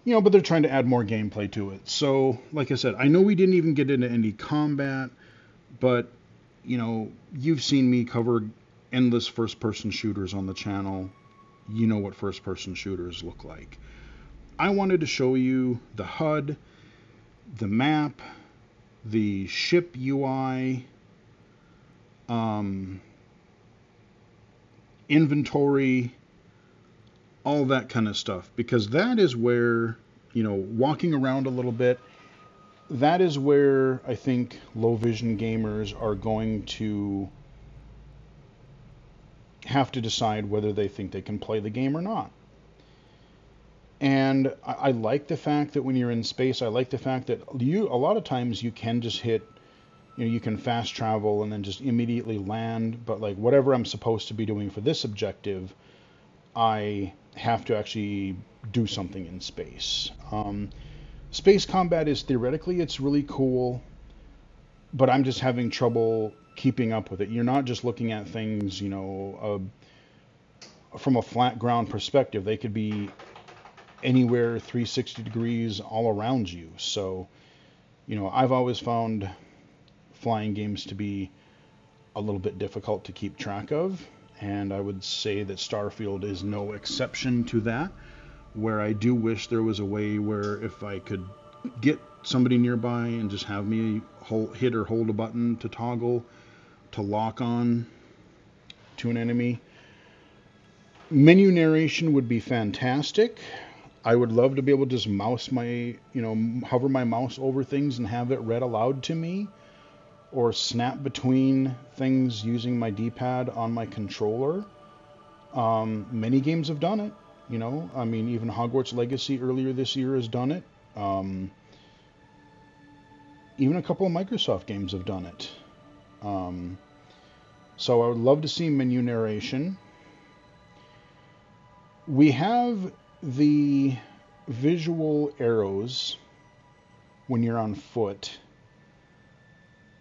they're trying to add more gameplay to it. So, like I said, I know we didn't even get into any combat, but, you've seen me cover endless first-person shooters on the channel. You know what first-person shooters look like. I wanted to show you the HUD, the map, the ship UI, inventory, all that kind of stuff, because that is where, walking around a little bit, that is where I think low vision gamers are going to have to decide whether they think they can play the game or not. And I like the fact that when you're in space, I like the fact that a lot of times you can just hit, you can fast travel and then just immediately land. But like whatever I'm supposed to be doing for this objective, I have to actually do something in space. Space combat is theoretically, it's really cool, but I'm just having trouble keeping up with it. You're not just looking at things, from a flat ground perspective. They could be anywhere 360 degrees all around you. So, I've always found flying games to be a little bit difficult to keep track of, and I would say that Starfield is no exception to that, where I do wish there was a way where if I could get somebody nearby and just have me hit or hold a button to toggle to lock on to an enemy. Menu narration would be fantastic. I would love to be able to just hover my mouse over things and have it read aloud to me, or snap between things using my D-pad on my controller. Many games have done it. Even Hogwarts Legacy earlier this year has done it. Even a couple of Microsoft games have done it. So I would love to see menu narration. We have the visual arrows when you're on foot.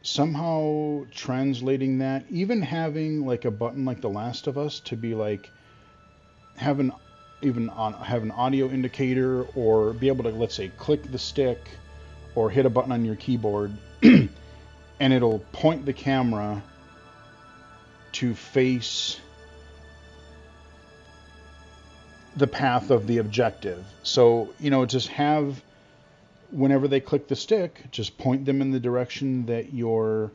Somehow translating that, even having like a button like The Last of Us to be like, have an audio indicator, or be able to, let's say, click the stick or hit a button on your keyboard and it'll point the camera to face the path of the objective. So, just have, whenever they click the stick, just point them in the direction that your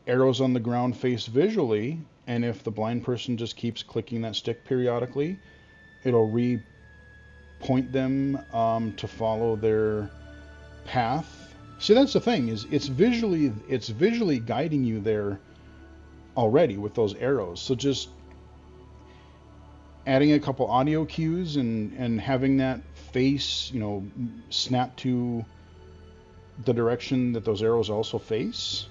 arrows on the ground face visually. And if the blind person just keeps clicking that stick periodically, it'll re-point them to follow their path. See, that's the thing, is it's visually guiding you there already with those arrows. So just adding a couple audio cues and having that face, snap to the direction that those arrows also face,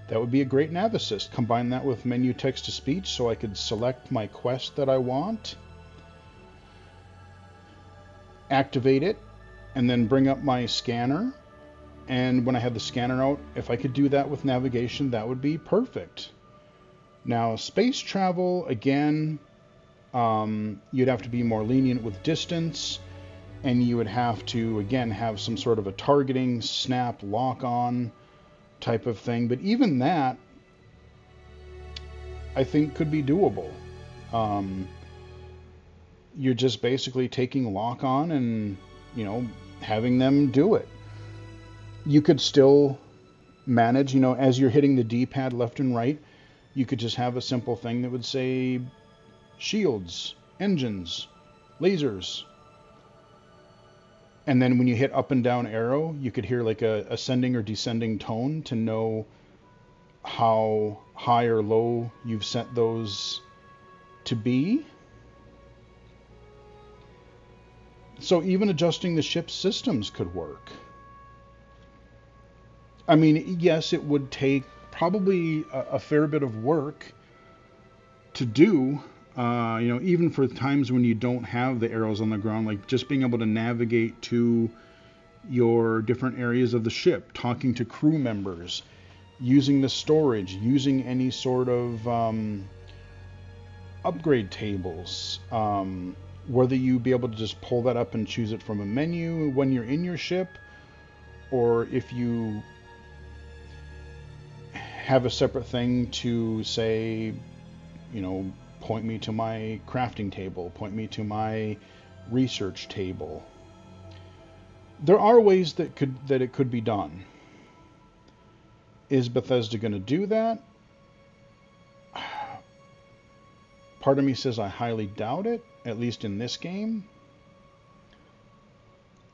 that would be a great nav assist. Combine that with menu text to speech so I could select my quest that I want, activate it, and then bring up my scanner. And when I have the scanner out, if I could do that with navigation, that would be perfect. Now, space travel, again, you'd have to be more lenient with distance, and you would have to, again, have some sort of a targeting, snap, lock on type of thing. But even that, I think, could be doable. You're just basically taking lock on and, having them do it. You could still manage, as you're hitting the D-pad left and right, you could just have a simple thing that would say shields, engines, lasers. And then when you hit up and down arrow, you could hear like a ascending or descending tone to know how high or low you've set those to be. So even adjusting the ship's systems could work. I mean, yes, it would take probably a fair bit of work to do, even for times when you don't have the arrows on the ground, like just being able to navigate to your different areas of the ship, talking to crew members, using the storage, using any sort of upgrade tables, whether you be able to just pull that up and choose it from a menu when you're in your ship, or if you have a separate thing to say, point me to my crafting table, point me to my research table. There are ways that it could be done. Is Bethesda going to do that? Part of me says I highly doubt it, at least in this game.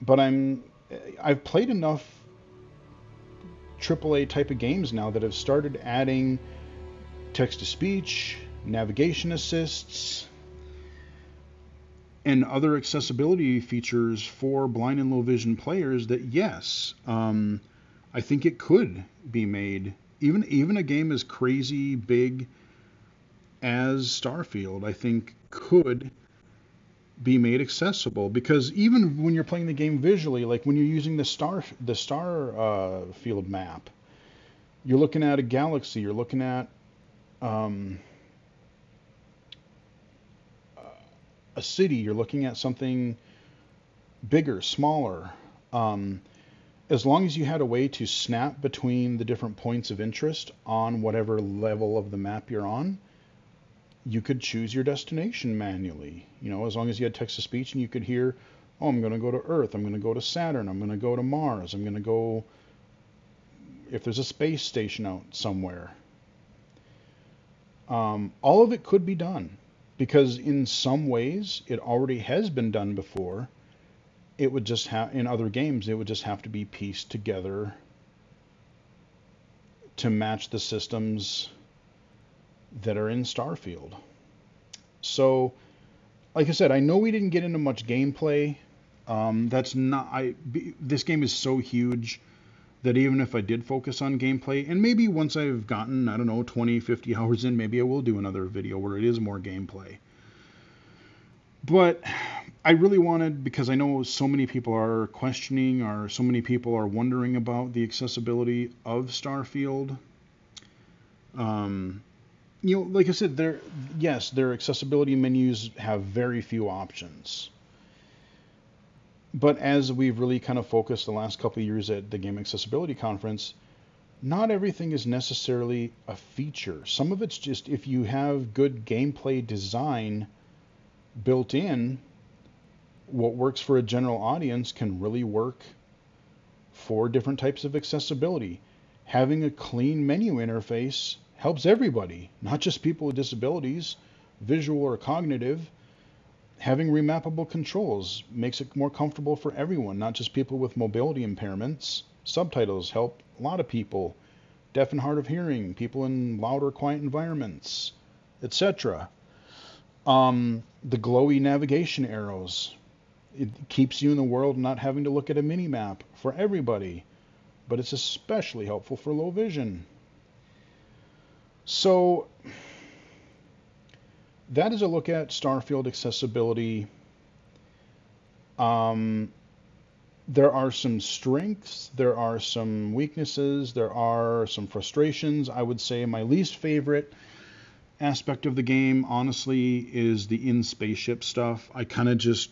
But I've played enough AAA type of games now that have started adding text-to-speech, navigation assists, and other accessibility features for blind and low vision players that, yes, I think it could be made. Even a game as crazy big as Starfield, I think, could be made accessible, because even when you're playing the game visually, like when you're using the Starfield map, you're looking at a galaxy, you're looking at a city, you're looking at something bigger, smaller. As long as you had a way to snap between the different points of interest on whatever level of the map you're on, you could choose your destination manually. As long as you had text-to-speech and you could hear, oh, I'm going to go to Earth, I'm going to go to Saturn, I'm going to go to Mars, I'm going to go, if there's a space station out somewhere. All of it could be done, because in some ways it already has been done before. It would just have, in other games, it would just have to be pieced together to match the systems that are in Starfield. So, like I said, I know we didn't get into much gameplay. This game is so huge that even if I did focus on gameplay, and maybe once I've gotten, 20, 50 hours in, maybe I will do another video where it is more gameplay. But I really wanted, because I know so many people are questioning, or so many people are wondering about the accessibility of Starfield. Like I said, their accessibility menus have very few options. But as we've really kind of focused the last couple of years at the Game Accessibility Conference, not everything is necessarily a feature. Some of it's just, if you have good gameplay design built in, what works for a general audience can really work for different types of accessibility. Having a clean menu interface helps everybody, not just people with disabilities, visual or cognitive. Having remappable controls makes it more comfortable for everyone, not just people with mobility impairments. Subtitles help a lot of people, deaf and hard of hearing, people in loud or quiet environments, etc. The glowy navigation arrows. It keeps you in the world not having to look at a mini map for everybody, but it's especially helpful for low vision. So that is a look at Starfield accessibility. There are some strengths, there are some weaknesses, there are some frustrations. I would say my least favorite aspect of the game, honestly, is the in-spaceship stuff. I kind of just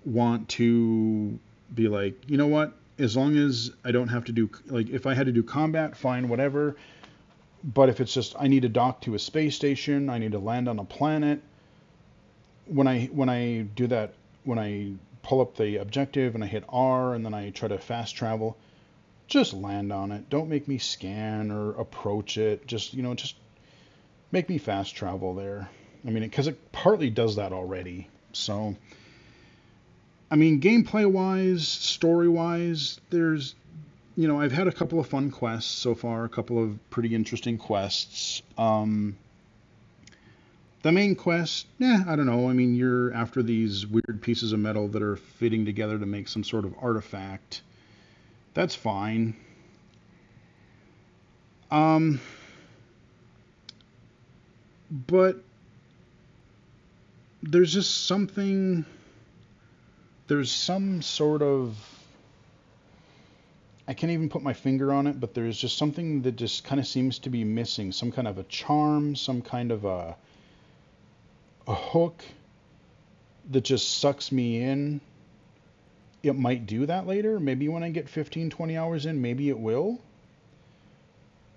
want to be like, you know what? As long as I don't have to do, like, if I had to do combat, fine, whatever. But if it's just, I need to dock to a space station, I need to land on a planet. When I do that, when I pull up the objective and I hit R and then I try to fast travel, just land on it. Don't make me scan or approach it. Just, just make me fast travel there. I mean, because it partly does that already. So, I mean, gameplay-wise, story-wise, there's, I've had a couple of fun quests so far, a couple of pretty interesting quests. The main quest, I don't know. I mean, you're after these weird pieces of metal that are fitting together to make some sort of artifact. That's fine. But there's just something, there's some sort of, I can't even put my finger on it, but there's just something that just kind of seems to be missing. Some kind of a charm, some kind of a hook that just sucks me in. It might do that later. Maybe when I get 15, 20 hours in, maybe it will.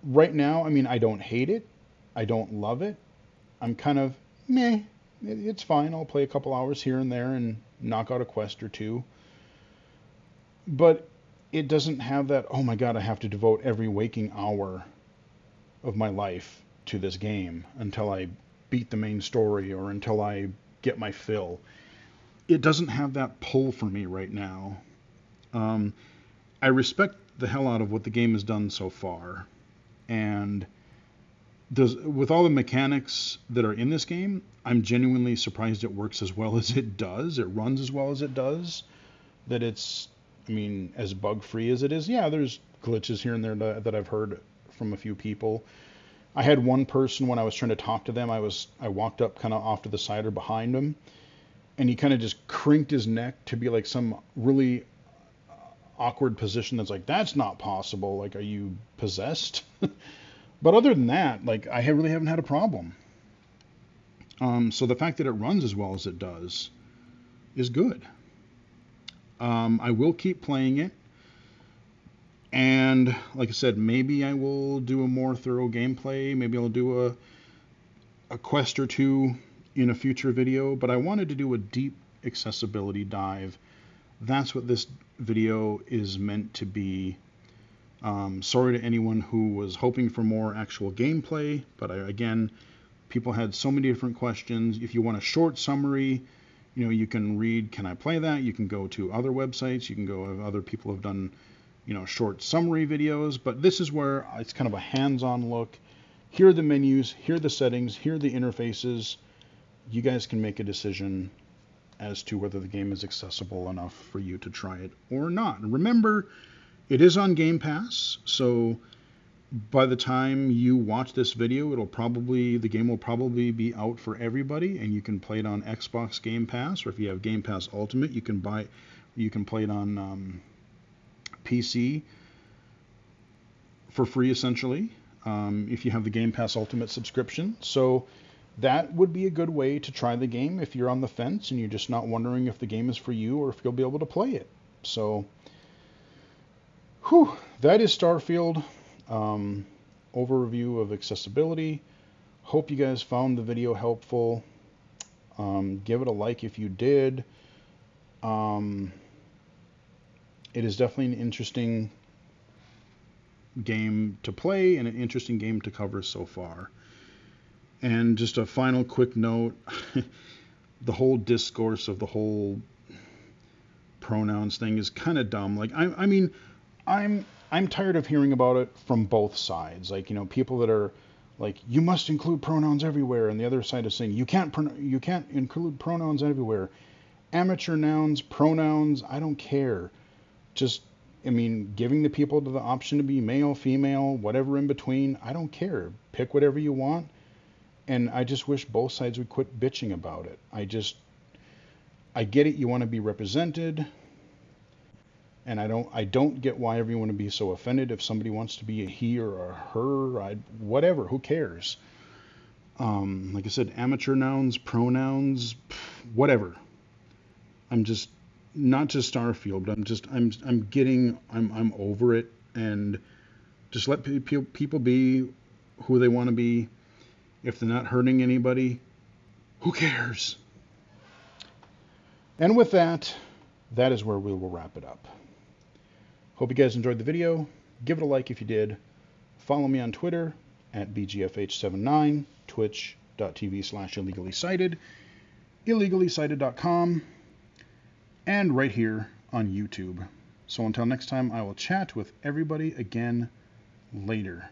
Right now, I mean, I don't hate it. I don't love it. I'm kind of meh. It's fine. I'll play a couple hours here and there and knock out a quest or two. But it doesn't have that, oh my god, I have to devote every waking hour of my life to this game until I beat the main story or until I get my fill. It doesn't have that pull for me right now. I respect the hell out of what the game has done so far. And with all the mechanics that are in this game, I'm genuinely surprised it works as well as it does. It runs as well as it does. That it's, I mean, as bug-free as it is. Yeah, there's glitches here and there that I've heard from a few people. I had one person, when I was trying to talk to them, I walked up kind of off to the side or behind him, and he kind of just crinked his neck to be like some really awkward position that's like, that's not possible. Like, are you possessed? But other than that, like, I really haven't had a problem. So the fact that it runs as well as it does is good. I will keep playing it. And like I said, maybe I will do a more thorough gameplay. Maybe I'll do a quest or two in a future video. But I wanted to do a deep accessibility dive. That's what this video is meant to be. Sorry to anyone who was hoping for more actual gameplay, but again, people had so many different questions. If you want a short summary, you can read, can I play that? You can go to other websites. You can go, other people have done, short summary videos, but this is where it's kind of a hands-on look. Here are the menus, here are the settings, here are the interfaces. You guys can make a decision as to whether the game is accessible enough for you to try it or not. And remember, it is on Game Pass, so by the time you watch this video, the game will probably be out for everybody, and you can play it on Xbox Game Pass, or if you have Game Pass Ultimate, you can play it on PC for free, essentially, if you have the Game Pass Ultimate subscription. So that would be a good way to try the game if you're on the fence and you're just not wondering if the game is for you or if you'll be able to play it. So, that is Starfield. Overview of accessibility. Hope you guys found the video helpful. Give it a like if you did. Um, it is definitely an interesting game to play and an interesting game to cover so far. And just a final quick note, the whole discourse of the whole pronouns thing is kind of dumb. Like I mean, I'm tired of hearing about it from both sides. Like, you know, people that are like, you must include pronouns everywhere, and the other side is saying you can't include pronouns everywhere. Amateur nouns, pronouns, I don't care. Just, I mean, giving the people the option to be male, female, whatever in between, I don't care. Pick whatever you want. And I just wish both sides would quit bitching about it. I get it. You want to be represented, and I don't get why everyone would be so offended if somebody wants to be a he or a her. Whatever. Who cares? Like I said, amateur nouns, pronouns, whatever. I'm just not just Starfield, but I'm over it, and just let people be who they want to be. If they're not hurting anybody, who cares? And with that, that is where we will wrap it up. Hope you guys enjoyed the video. Give it a like if you did. Follow me on Twitter at BGFH79, twitch.tv/illegally-cited, illegally-cited.com, and right here on YouTube. So until next time, I will chat with everybody again later.